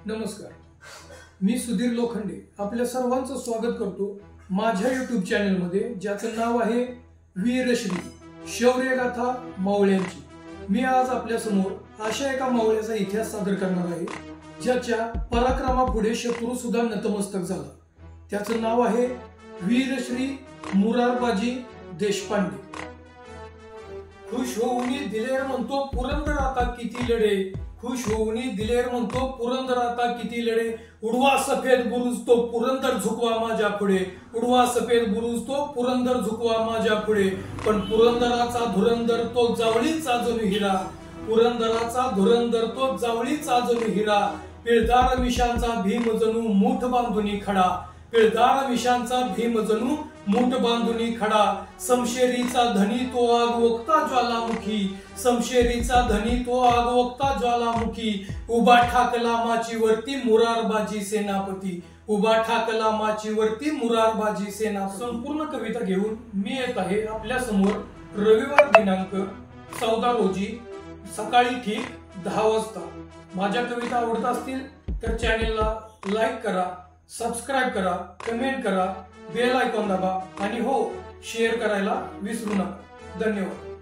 नमस्कार, मी सुधीर लोखंडे आपल्या सर्वांचं स्वागत करतो माझ्या यूट्यूब चॅनलमध्ये, ज्याचं नाव आहे वीरश्री शौर्यगाथा मावळ्यांची। मी आज आपल्या समोर अशा एका मावळ्याचा इतिहास सादर करणार आहे, ज्याच्या पराक्रमापुढे शत्रू सुद्धा नतमस्तक झाला। त्याचं नाव आहे वीरश्री मुरारबाजी देशपांडे। खुश होऊन दिलेर म्हणतो पुरंदर आता किती लढे, खुश होऊन दिलेर म्हणतो पुरंदर आता किती लढे। उडवा सफेद बुरुज तो पुरंदर झुकवा माझ्या पुढे, उडवा सफेद बुरुज तो पुरंदर झुकवा माझ्या पुढे। पण पुरंदराचा धुरंदर तो जावळीचा जणू हिरा, पुरंदराचा धुरंदर तो जावळीचा जणू हिरा। पिळदार मिशांचा भीम जणू मूठ बांधुनी खडा, पिळदार मिशांचा भीम जणू मूठ बांधुनी खडा। समशेरीचा धनी तो आगवक्ता ज्वालामुखी, समशेरीचा धनी तो आगवक्ता ज्वालामुखी। उभा ठाकला माचीवरती मुरारबाजी सेनापती, उभा ठाकला माचीवरती मुरारबाजी सेनापती। संपूर्ण कविता घेऊन मी येत आहे आपल्या समोर रविवार दिनांक 14 रोजी सकाळी ठीक 10 वाजता। माझ्या कविता आवडत असतील तर चॅनेलला लाईक करा, सबस्क्राइब करा, कमेंट करा, बेल आयकॉन दाबा आणि हो शेअर करायला विसरू नका। धन्यवाद।